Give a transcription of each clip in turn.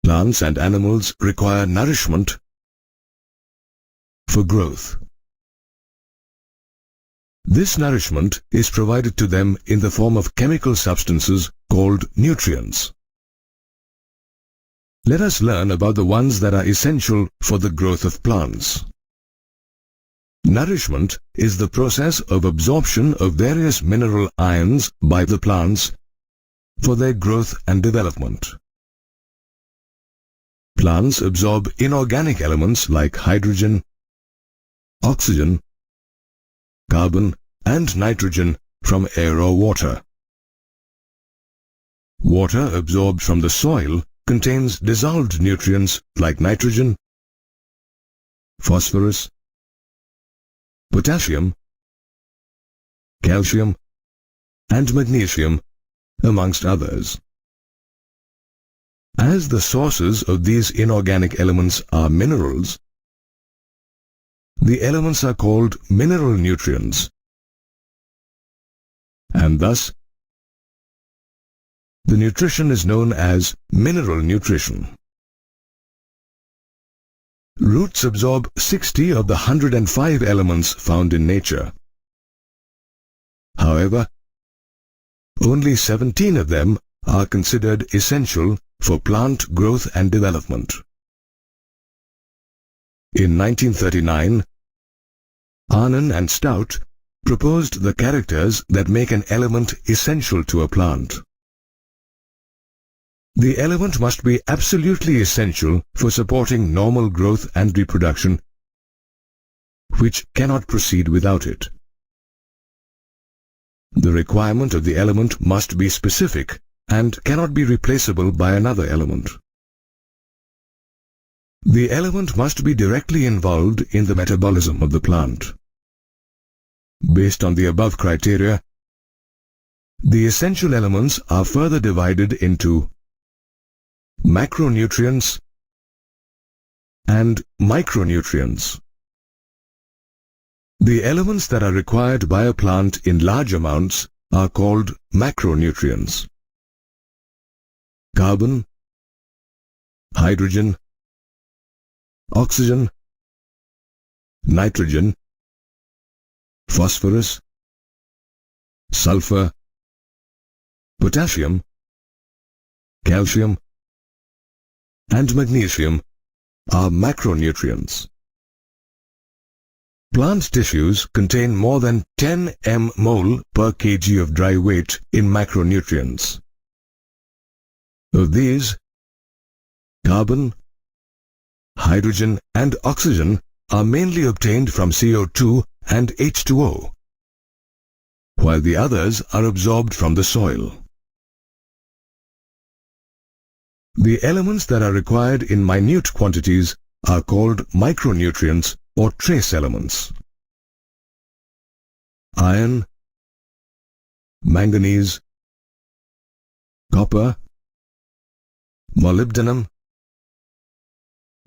Plants and animals require nourishment for growth. This nourishment is provided to them in the form of chemical substances called nutrients. Let us learn about the ones that are essential for the growth of plants. Nourishment is the process of absorption of various mineral ions by the plants for their growth and development. Plants absorb inorganic elements like hydrogen, oxygen, carbon, and nitrogen from air or water. Water absorbed from the soil contains dissolved nutrients like nitrogen, phosphorus, potassium, calcium, and magnesium, amongst others. As the sources of these inorganic elements are minerals, the elements are called mineral nutrients, and thus the nutrition is known as mineral nutrition. Roots absorb 60 of the 105 elements found in nature. However, only 17 of them are considered essential for plant growth and development. In 1939, Arnon and Stout proposed the characters that make an element essential to a plant. The element must be absolutely essential for supporting normal growth and reproduction, which cannot proceed without it. The requirement of the element must be specific and cannot be replaceable by another element. The element must be directly involved in the metabolism of the plant. Based on the above criteria, the essential elements are further divided into macronutrients and micronutrients. The elements that are required by a plant in large amounts are called macronutrients. Carbon, hydrogen, oxygen, nitrogen, phosphorus, sulfur, potassium, calcium, and magnesium are macronutrients. Plant tissues contain more than 10 mmol per kg of dry weight in macronutrients. Of these, carbon, hydrogen, and oxygen are mainly obtained from CO2 and H2O, while the others are absorbed from the soil. The elements that are required in minute quantities are called micronutrients or trace elements. Iron, manganese, copper, molybdenum,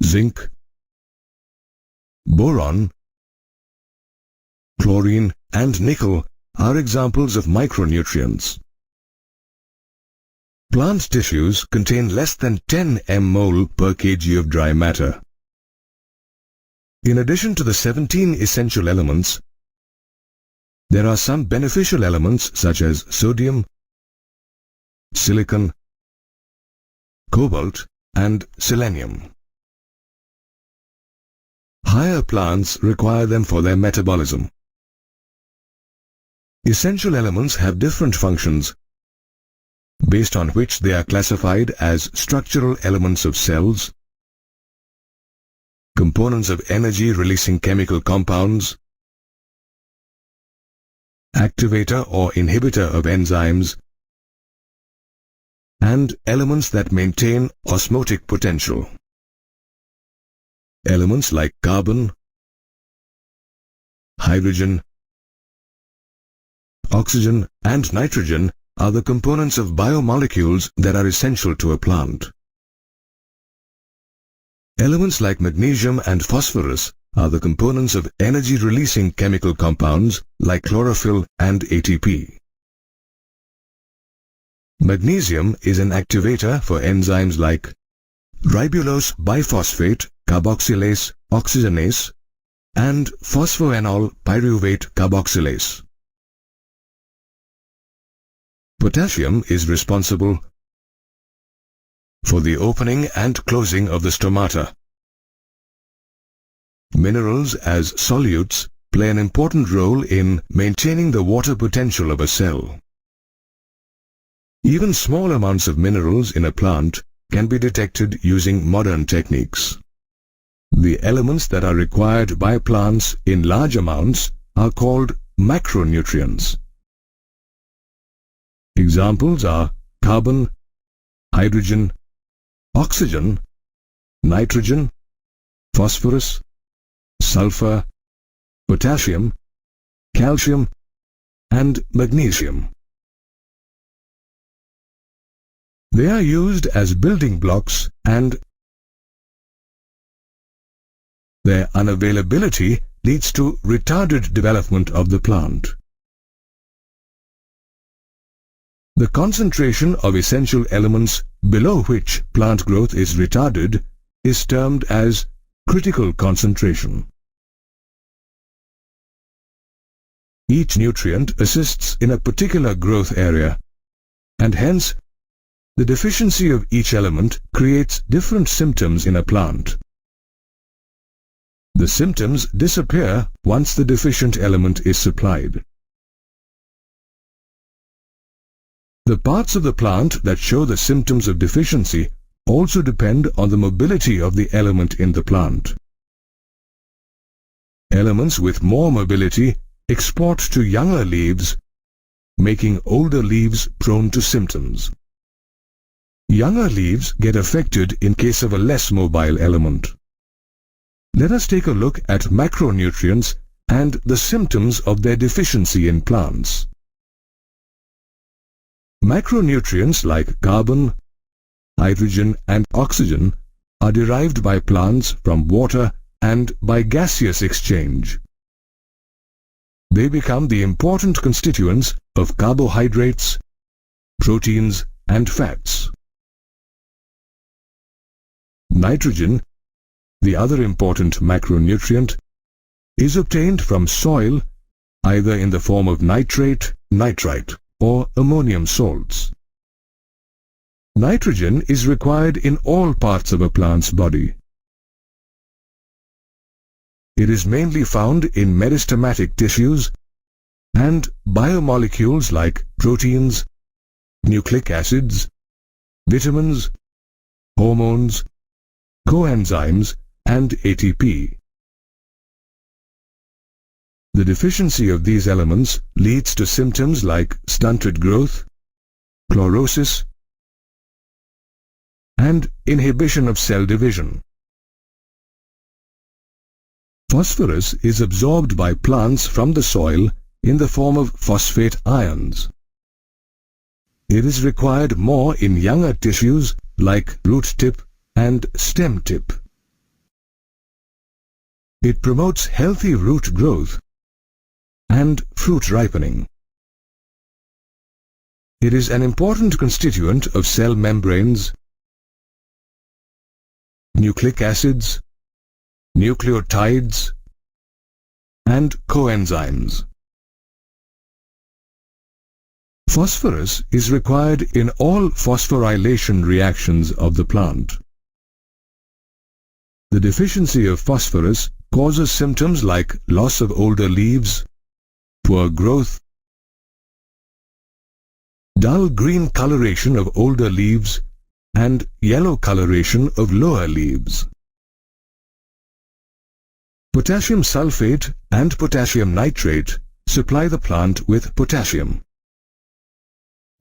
zinc, boron, chlorine, and nickel are examples of micronutrients. Plant tissues contain less than 10 mmol per kg of dry matter. In addition to the 17 essential elements, there are some beneficial elements such as sodium, silicon, cobalt, and selenium. Higher plants require them for their metabolism. Essential elements have different functions, based on which they are classified as structural elements of cells, components of energy-releasing chemical compounds, activator or inhibitor of enzymes, and elements that maintain osmotic potential. Elements like carbon, hydrogen, oxygen, and nitrogen are the components of biomolecules that are essential to a plant. Elements like magnesium and phosphorus are the components of energy-releasing chemical compounds like chlorophyll and ATP. Magnesium is an activator for enzymes like ribulose biphosphate carboxylase oxygenase, and phosphoenol pyruvate carboxylase. Potassium is responsible for the opening and closing of the stomata. Minerals as solutes play an important role in maintaining the water potential of a cell. Even small amounts of minerals in a plant can be detected using modern techniques. The elements that are required by plants in large amounts are called macronutrients. Examples are carbon, hydrogen, oxygen, nitrogen, phosphorus, sulfur, potassium, calcium, and magnesium. They are used as building blocks, and their unavailability leads to retarded development of the plant. The concentration of essential elements below which plant growth is retarded is termed as critical concentration. Each nutrient assists in a particular growth area, and hence the deficiency of each element creates different symptoms in a plant. The symptoms disappear once the deficient element is supplied. The parts of the plant that show the symptoms of deficiency also depend on the mobility of the element in the plant. Elements with more mobility export to younger leaves, making older leaves prone to symptoms. Younger leaves get affected in case of a less mobile element. Let us take a look at macronutrients and the symptoms of their deficiency in plants. Macronutrients like carbon, hydrogen, and oxygen are derived by plants from water and by gaseous exchange. They become the important constituents of carbohydrates, proteins, and fats. Nitrogen, the other important macronutrient, is obtained from soil either in the form of nitrate, nitrite, or ammonium salts. Nitrogen is required in all parts of a plant's body. It is mainly found in meristematic tissues and biomolecules like proteins, nucleic acids, vitamins, hormones, coenzymes, and ATP. The deficiency of these elements leads to symptoms like stunted growth, chlorosis, and inhibition of cell division. Phosphorus is absorbed by plants from the soil in the form of phosphate ions. It is required more in younger tissues like root tip and stem tip. It promotes healthy root growth and fruit ripening. It is an important constituent of cell membranes, nucleic acids, nucleotides, and coenzymes. Phosphorus is required in all phosphorylation reactions of the plant. The deficiency of phosphorus causes symptoms like loss of older leaves, poor growth, dull green coloration of older leaves, and yellow coloration of lower leaves. Potassium sulfate and potassium nitrate supply the plant with potassium.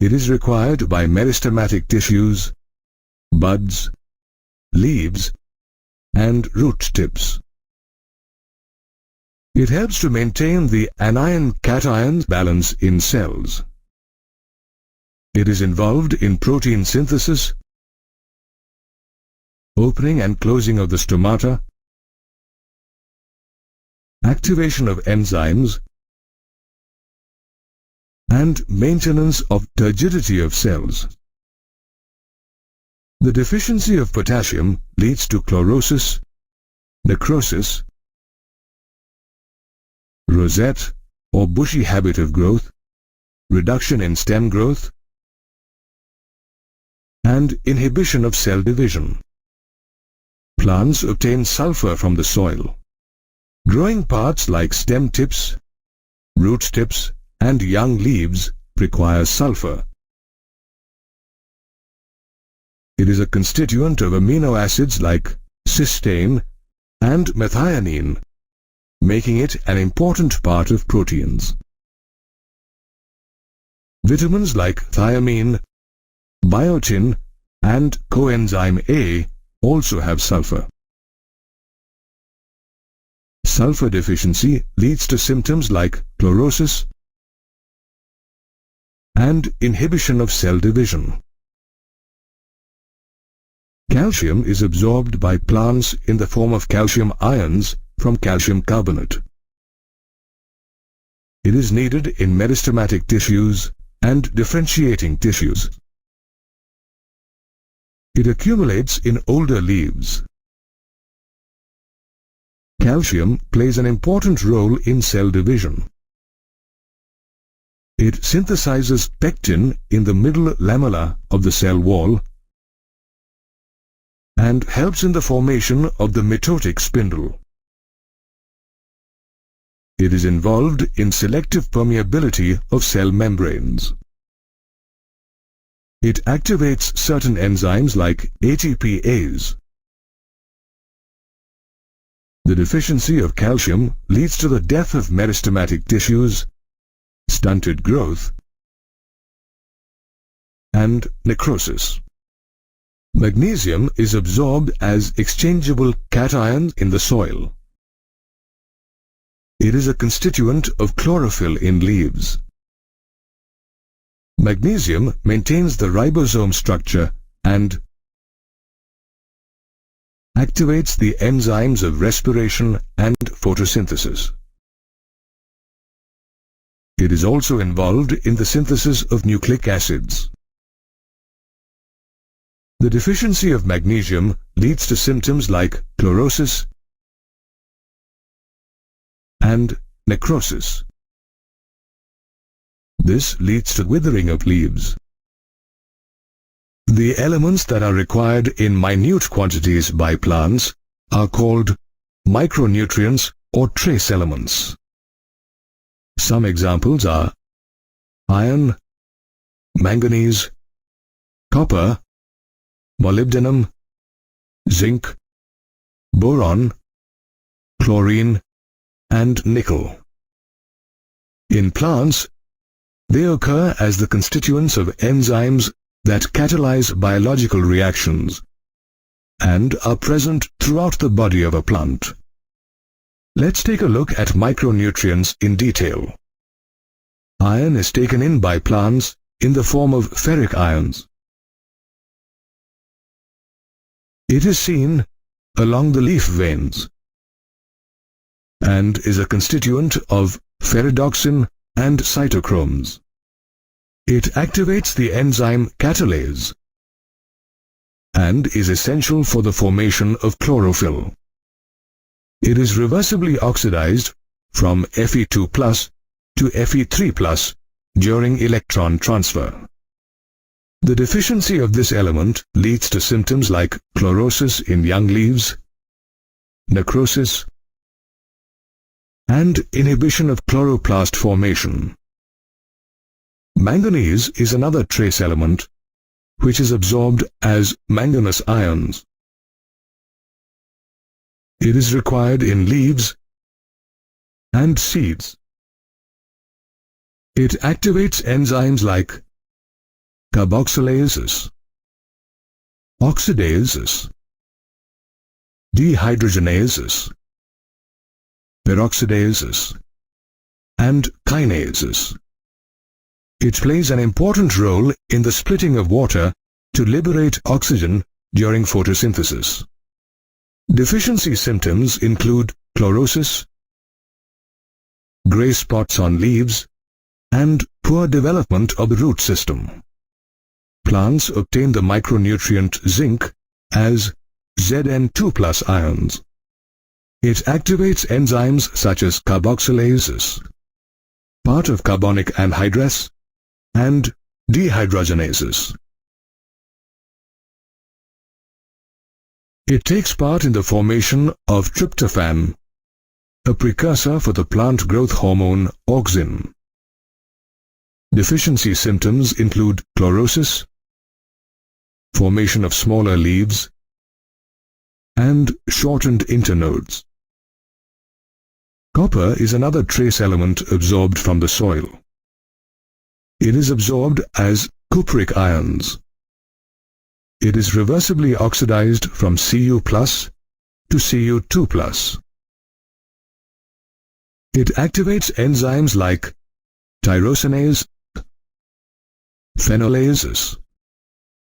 It is required by meristematic tissues, buds, leaves, and root tips. It helps to maintain the anion-cation balance in cells. It is involved in protein synthesis, opening and closing of the stomata, activation of enzymes, and maintenance of turgidity of cells. The deficiency of potassium leads to chlorosis, necrosis, rosette or bushy habit of growth, reduction in stem growth, and inhibition of cell division. Plants obtain sulfur from the soil. Growing parts like stem tips, root tips, and young leaves require sulfur. It is a constituent of amino acids like cysteine and methionine, making it an important part of proteins. Vitamins like thiamine, biotin, and coenzyme A also have sulfur. Sulfur deficiency leads to symptoms like chlorosis and inhibition of cell division. Calcium is absorbed by plants in the form of calcium ions from calcium carbonate. It is needed in meristematic tissues and differentiating tissues. It accumulates in older leaves. Calcium plays an important role in cell division. It synthesizes pectin in the middle lamella of the cell wall and helps in the formation of the mitotic spindle. It is involved in selective permeability of cell membranes. It activates certain enzymes like ATPase. The deficiency of calcium leads to the death of meristematic tissues, stunted growth, and necrosis. Magnesium is absorbed as exchangeable cation in the soil. It is a constituent of chlorophyll in leaves. Magnesium maintains the ribosome structure and activates the enzymes of respiration and photosynthesis. It is also involved in the synthesis of nucleic acids. The deficiency of magnesium leads to symptoms like chlorosis and necrosis. This leads to withering of leaves. The elements that are required in minute quantities by plants are called micronutrients or trace elements. Some examples are iron, manganese, copper, molybdenum, zinc, boron, chlorine, and nickel. In plants, they occur as the constituents of enzymes that catalyze biological reactions and are present throughout the body of a plant. Let's take a look at micronutrients in detail. Iron is taken in by plants in the form of ferric ions. It is seen along the leaf veins and is a constituent of ferredoxin and cytochromes. It activates the enzyme catalase and is essential for the formation of chlorophyll. It is reversibly oxidized from Fe2+ to Fe3+ during electron transfer. The deficiency of this element leads to symptoms like chlorosis in young leaves, necrosis, and inhibition of chloroplast formation. Manganese is another trace element which is absorbed as manganous ions. It is required in leaves and seeds. It activates enzymes like carboxylases, oxidases, dehydrogenases, peroxidases, and kinases. It plays an important role in the splitting of water to liberate oxygen during photosynthesis. Deficiency symptoms include chlorosis, gray spots on leaves, and poor development of the root system. plants obtain the micronutrient zinc as Zn2+ ions. It activates enzymes such as carboxylases, part of carbonic anhydrase, and dehydrogenases. It takes part in the formation of tryptophan, a precursor for the plant growth hormone auxin. Deficiency symptoms include chlorosis, formation of smaller leaves, and shortened internodes. Copper is another trace element absorbed from the soil. It is absorbed as cupric ions. It is reversibly oxidized from Cu+ to Cu2+. It activates enzymes like tyrosinase, phenolases,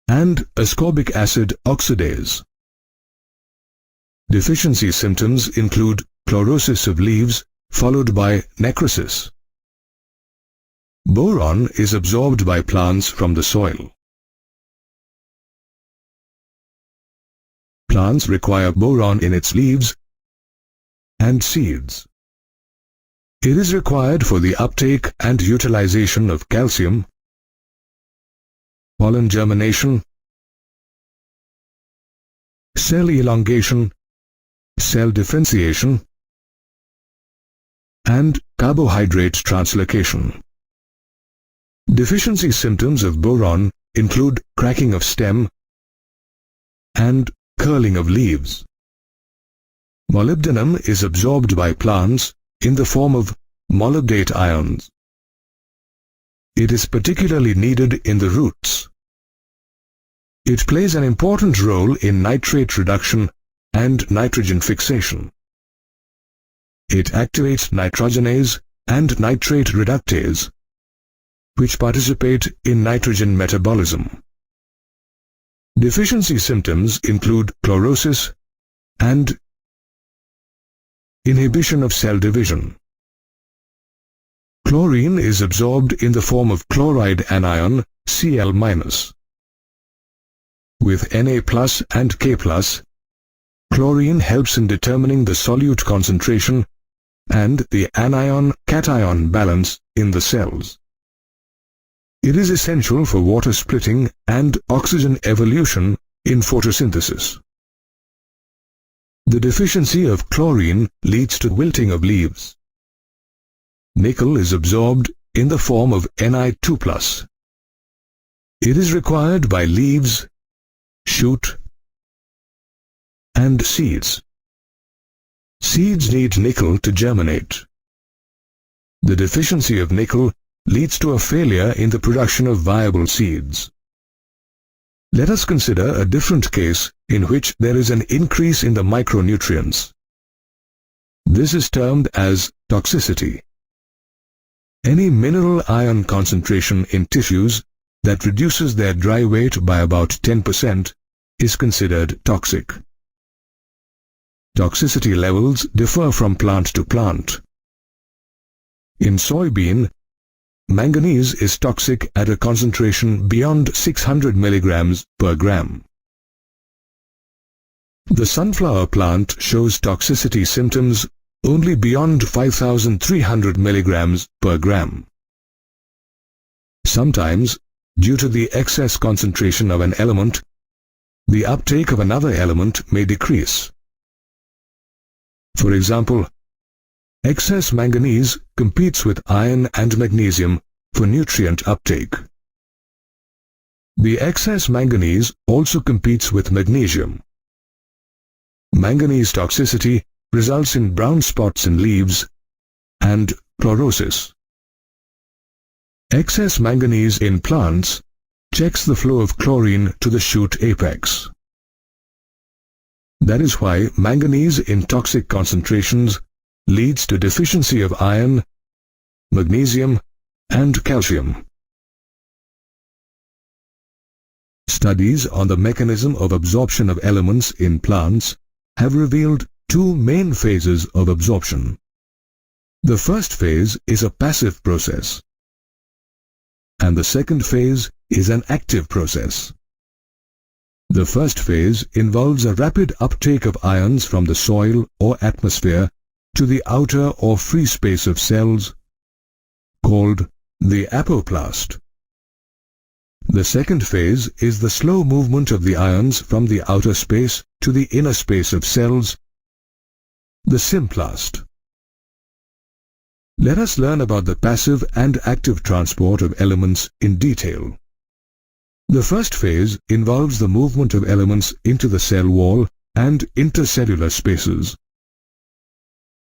and ascorbic acid oxidase. Deficiency symptoms include chlorosis of leaves followed by necrosis. Boron is absorbed by plants from the soil. Plants require boron in its leaves and seeds. It is required for the uptake and utilization of calcium, pollen germination, cell elongation, cell differentiation, and carbohydrate translocation. Deficiency symptoms of boron include cracking of stem and curling of leaves. Molybdenum is absorbed by plants in the form of molybdate ions. It is particularly needed in the roots. It plays an important role in nitrate reduction and nitrogen fixation. It activates nitrogenase and nitrate reductase, which participate in nitrogen metabolism. Deficiency symptoms include chlorosis and inhibition of cell division. Chlorine is absorbed in the form of chloride anion Cl-. With Na+ and K+, chlorine helps in determining the solute concentration and the anion-cation balance in the cells. It is essential for water splitting and oxygen evolution in photosynthesis. The deficiency of chlorine leads to wilting of leaves. Nickel is absorbed in the form of Ni2+. It is required by leaves, shoot, and seeds. Seeds need nickel to germinate. The deficiency of nickel leads to a failure in the production of viable seeds. Let us consider a different case in which there is an increase in the micronutrients. This is termed as toxicity. Any mineral ion concentration in tissues that reduces their dry weight by about 10% is considered toxic. Toxicity levels differ from plant to plant. In soybean, manganese is toxic at a concentration beyond 600 mg per gram. The sunflower plant shows toxicity symptoms only beyond 5,300 mg per gram. Sometimes, due to the excess concentration of an element, the uptake of another element may decrease. For example, excess manganese competes with iron and magnesium for nutrient uptake. The excess manganese also competes with magnesium. Manganese toxicity results in brown spots in leaves and chlorosis. Excess manganese in plants checks the flow of chlorine to the shoot apex. That is why manganese in toxic concentrations leads to deficiency of iron, magnesium, and calcium. Studies on the mechanism of absorption of elements in plants have revealed two main phases of absorption. The first phase is a passive process. and the second phase is an active process. The first phase involves a rapid uptake of ions from the soil or atmosphere to the outer or free space of cells, called the apoplast. The second phase is the slow movement of the ions from the outer space to the inner space of cells, the symplast. Let us learn about the passive and active transport of elements in detail. The first phase involves the movement of elements into the cell wall and intercellular spaces.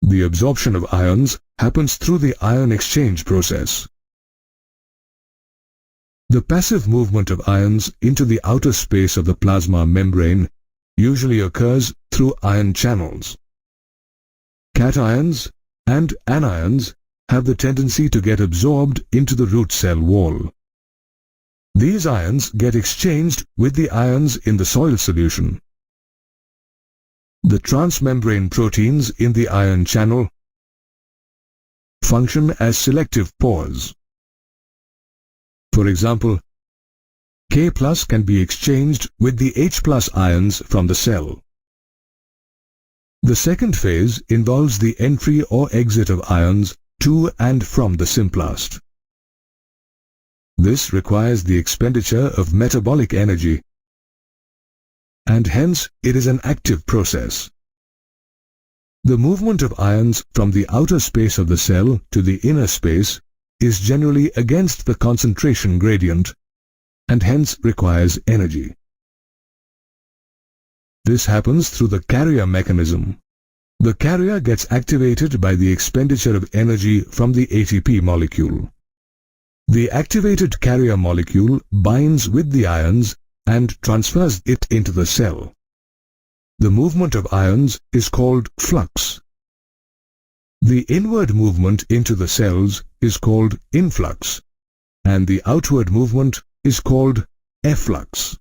The absorption of ions happens through the ion exchange process. The passive movement of ions into the outer space of the plasma membrane usually occurs through ion channels. Cations and anions have the tendency to get absorbed into the root cell wall. These ions get exchanged with the ions in the soil solution. The transmembrane proteins in the ion channel function as selective pores. For example, K+ can be exchanged with the H+ ions from the cell. The second phase involves the entry or exit of ions to and from the symplast. This requires the expenditure of metabolic energy, and hence it is an active process. The movement of ions from the outer space of the cell to the inner space is generally against the concentration gradient, and hence requires energy. This happens through the carrier mechanism. The carrier gets activated by the expenditure of energy from the ATP molecule. The activated carrier molecule binds with the ions and transfers it into the cell. The movement of ions is called flux. The inward movement into the cells is called influx, and the outward movement is called efflux.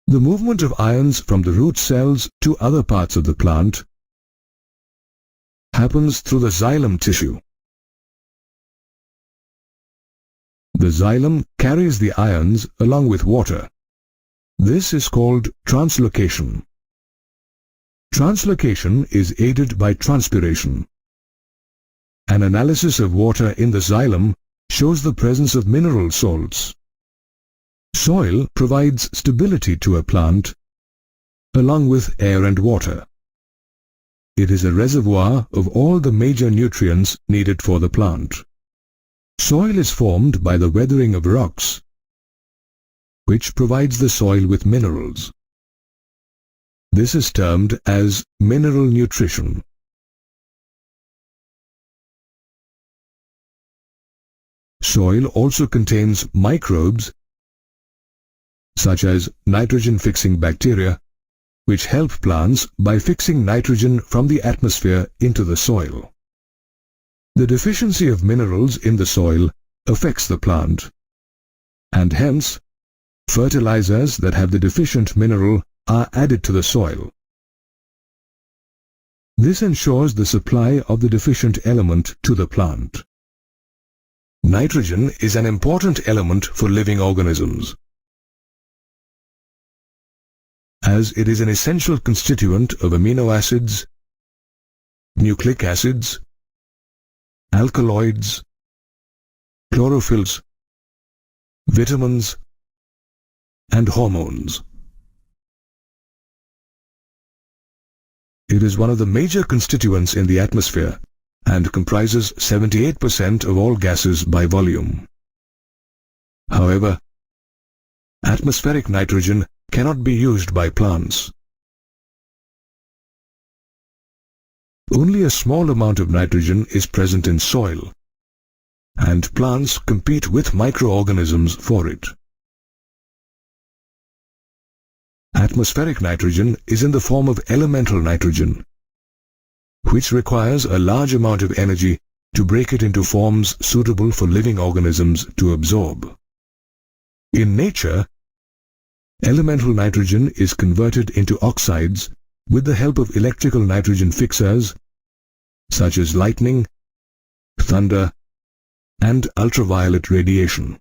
The movement of ions from the root cells to other parts of the plant happens through the xylem tissue. The xylem carries the ions along with water. This is called translocation. Translocation is aided by transpiration. An analysis of water in the xylem shows the presence of mineral salts. Soil provides stability to a plant, along with air and water. It is a reservoir of all the major nutrients needed for the plant. Soil is formed by the weathering of rocks, which provides the soil with minerals. This is termed as mineral nutrition. Soil also contains microbes such as nitrogen-fixing bacteria, which help plants by fixing nitrogen from the atmosphere into the soil. The deficiency of minerals in the soil affects the plant, and hence, fertilizers that have the deficient mineral are added to the soil. This ensures the supply of the deficient element to the plant. Nitrogen is an important element for living organisms, as it is an essential constituent of amino acids, nucleic acids, alkaloids, chlorophylls, vitamins, and hormones. It is one of the major constituents in the atmosphere and comprises 78% of all gases by volume. However, atmospheric nitrogen cannot be used by plants. Only a small amount of nitrogen is present in soil, and plants compete with microorganisms for it. Atmospheric nitrogen is in the form of elemental nitrogen, which requires a large amount of energy to break it into forms suitable for living organisms to absorb. In nature, elemental nitrogen is converted into oxides with the help of electrical nitrogen fixers such as lightning, thunder, and ultraviolet radiation.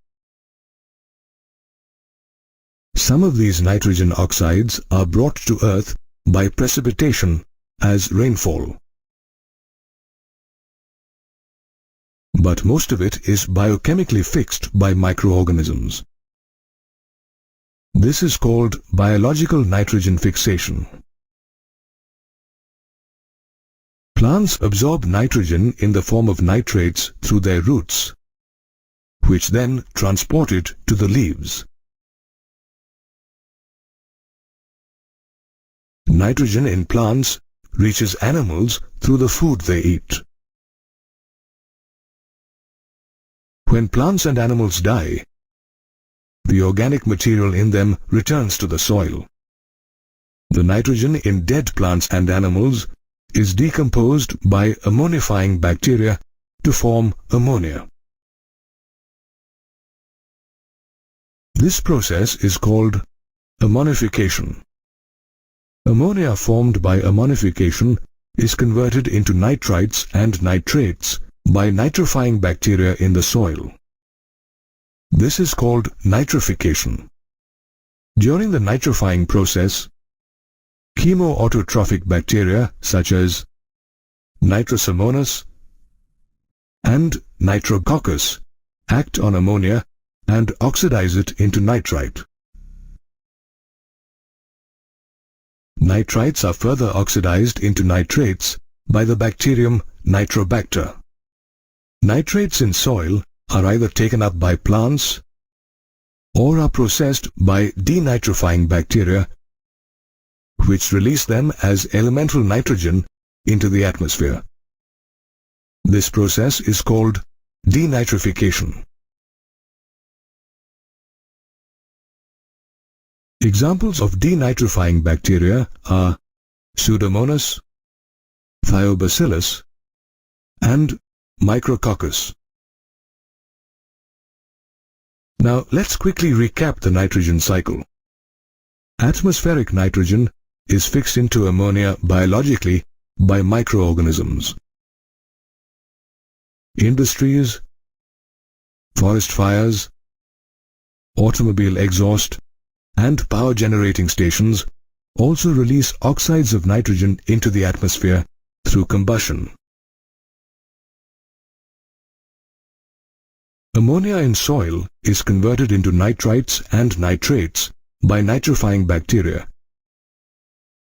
Some of these nitrogen oxides are brought to Earth by precipitation as rainfall. But most of it is biochemically fixed by microorganisms. This is called biological nitrogen fixation. Plants absorb nitrogen in the form of nitrates through their roots, which then transport it to the leaves. Nitrogen in plants reaches animals through the food they eat. When plants and animals die, the organic material in them returns to the soil. The nitrogen in dead plants and animals is decomposed by ammonifying bacteria to form ammonia. This process is called ammonification. Ammonia formed by ammonification is converted into nitrites and nitrates by nitrifying bacteria in the soil. This is called nitrification. During the nitrifying process, chemoautotrophic bacteria such as Nitrosomonas and Nitrococcus act on ammonia and oxidize it into nitrite. Nitrites are further oxidized into nitrates by the bacterium Nitrobacter. Nitrates in soil are either taken up by plants or are processed by denitrifying bacteria, which release them as elemental nitrogen into the atmosphere. This process is called denitrification. Examples of denitrifying bacteria are Pseudomonas, Thiobacillus, and Micrococcus. Now let's quickly recap the nitrogen cycle. Atmospheric nitrogen is fixed into ammonia biologically by microorganisms. Industries, forest fires, automobile exhaust, and power generating stations also release oxides of nitrogen into the atmosphere through combustion. Ammonia in soil is converted into nitrites and nitrates by nitrifying bacteria,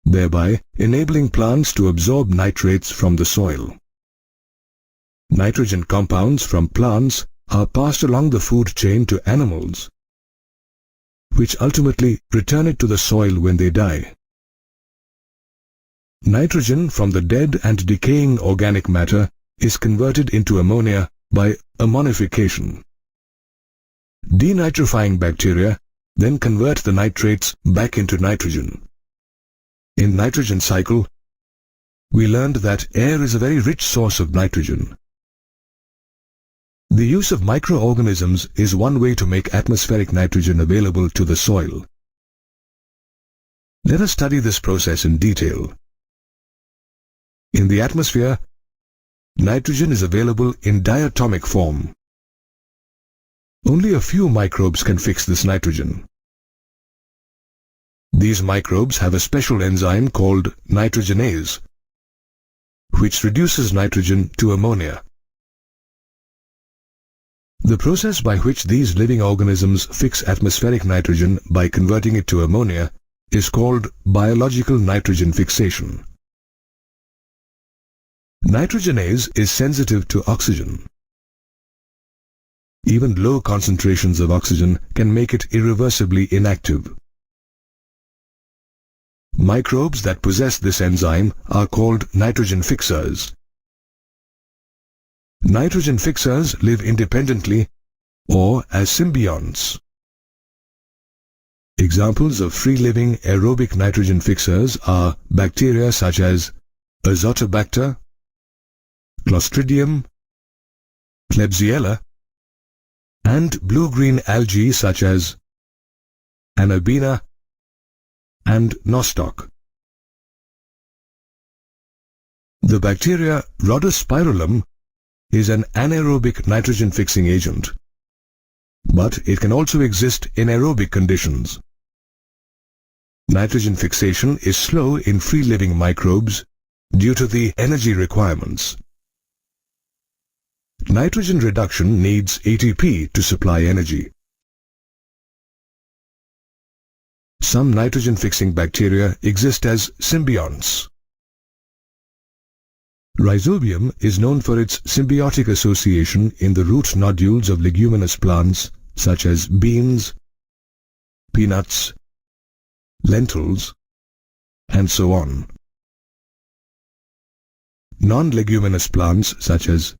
thereby enabling plants to absorb nitrates from the soil. Nitrogen compounds from plants are passed along the food chain to animals, which ultimately return it to the soil when they die. Nitrogen from the dead and decaying organic matter is converted into ammonia by ammonification. Denitrifying bacteria then convert the nitrates back into nitrogen. In nitrogen cycle, we learned that air is a very rich source of nitrogen. The use of microorganisms is one way to make atmospheric nitrogen available to the soil. Let us study this process in detail. In the atmosphere, nitrogen is available in diatomic form. Only a few microbes can fix this nitrogen. These microbes have a special enzyme called nitrogenase, which reduces nitrogen to ammonia. The process by which these living organisms fix atmospheric nitrogen by converting it to ammonia is called biological nitrogen fixation. Nitrogenase is sensitive to oxygen. Even low concentrations of oxygen can make it irreversibly inactive. Microbes that possess this enzyme are called nitrogen fixers. Nitrogen fixers live independently or as symbionts. Examples of free-living aerobic nitrogen fixers are bacteria such as Azotobacter, Clostridium, Klebsiella, and blue-green algae such as Anabaena and Nostoc. The bacteria Rhodospirillum is an anaerobic nitrogen-fixing agent, but it can also exist in aerobic conditions. Nitrogen fixation is slow in free-living microbes due to the energy requirements. Nitrogen reduction needs ATP to supply energy. Some nitrogen-fixing bacteria exist as symbionts. Rhizobium is known for its symbiotic association in the root nodules of leguminous plants such as beans, peanuts, lentils, and so on. Non-leguminous plants such as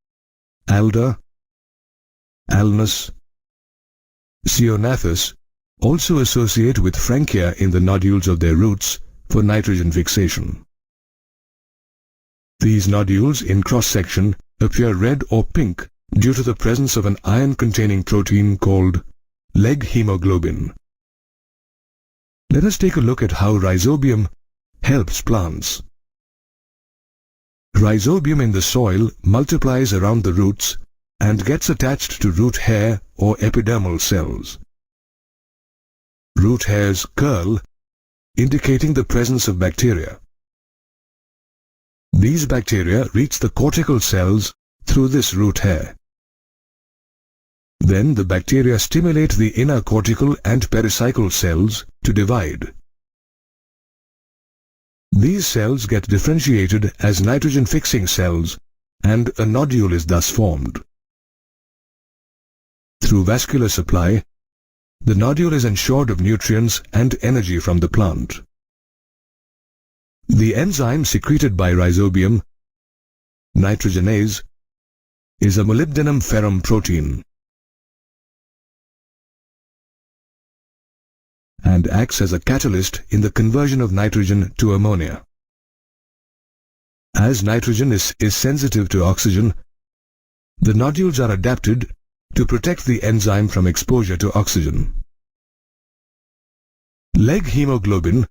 alder, alnus, ceanothus also associate with frankia in the nodules of their roots for nitrogen fixation. These nodules in cross-section appear red or pink due to the presence of an iron-containing protein called leg hemoglobin. Let us take a look at how rhizobium helps plants. Rhizobium in the soil multiplies around the roots and gets attached to root hair or epidermal cells. Root hairs curl, indicating the presence of bacteria. These bacteria reach the cortical cells through this root hair. Then the bacteria stimulate the inner cortical and pericycle cells to divide. These cells get differentiated as nitrogen-fixing cells, and a nodule is thus formed. Through vascular supply, the nodule is ensured of nutrients and energy from the plant. The enzyme secreted by rhizobium, nitrogenase, is a molybdenum ferrum protein and acts as a catalyst in the conversion of nitrogen to ammonia. As nitrogen is sensitive to oxygen, the nodules are adapted to protect the enzyme from exposure to oxygen. Leg hemoglobin,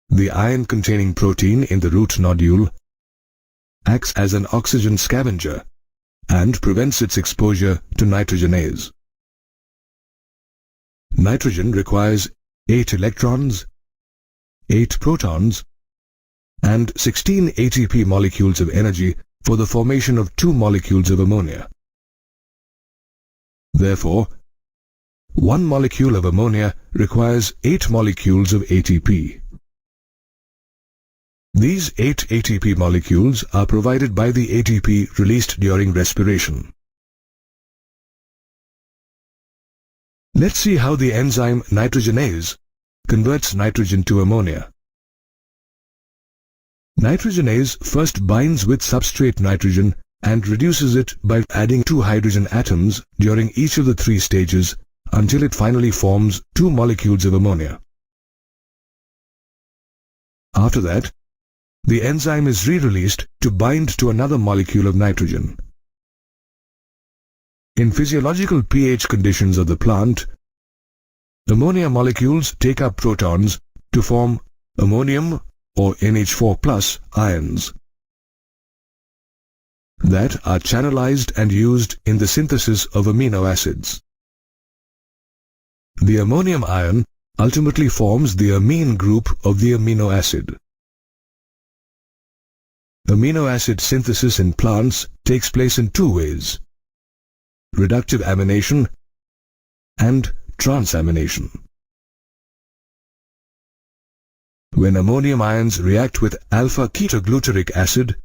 the iron-containing protein in the root nodule, acts as an oxygen scavenger and prevents its exposure to nitrogenase. Nitrogen requires 8 electrons, 8 protons, and 16 ATP molecules of energy for the formation of 2 molecules of ammonia. Therefore, 1 molecule of ammonia requires 8 molecules of ATP. These 8 ATP molecules are provided by the ATP released during respiration. Let's see how the enzyme nitrogenase converts nitrogen to ammonia. Nitrogenase first binds with substrate nitrogen and reduces it by adding 2 hydrogen atoms during each of the 3 stages until it finally forms 2 molecules of ammonia. After that, the enzyme is re-released to bind to another molecule of nitrogen. In physiological pH conditions of the plant, ammonia molecules take up protons to form ammonium or NH4+ ions that are channelized and used in the synthesis of amino acids. The ammonium ion ultimately forms the amine group of the amino acid. Amino acid synthesis in plants takes place in 2 ways: reductive amination and transamination. When ammonium ions react with alpha-ketogluteric acid,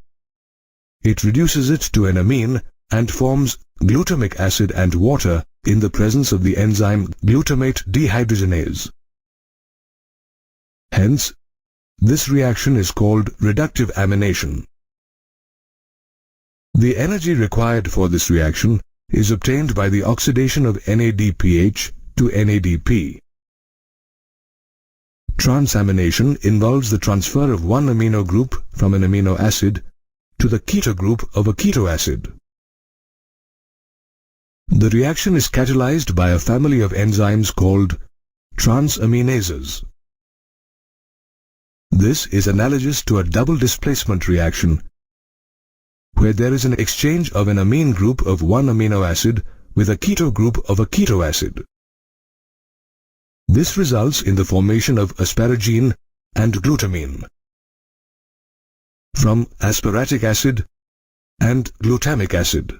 it reduces it to an amine and forms glutamic acid and water in the presence of the enzyme glutamate dehydrogenase. Hence, this reaction is called reductive amination. The energy required for this reaction is obtained by the oxidation of NADPH to NADP. Transamination involves the transfer of one amino group from an amino acid to the keto group of a keto acid. The reaction is catalyzed by a family of enzymes called transaminases. This is analogous to a double displacement reaction where there is an exchange of an amine group of one amino acid with a keto group of a keto acid. This results in the formation of asparagine and glutamine from aspartic acid and glutamic acid.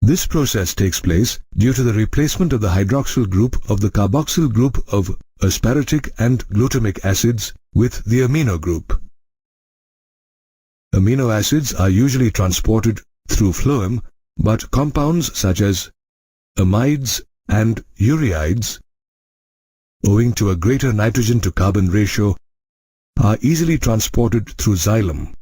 This process takes place due to the replacement of the hydroxyl group of the carboxyl group of aspartic and glutamic acids with the amino group. Amino acids are usually transported through phloem, but compounds such as amides and ureides, owing to a greater nitrogen to carbon ratio, are easily transported through xylem.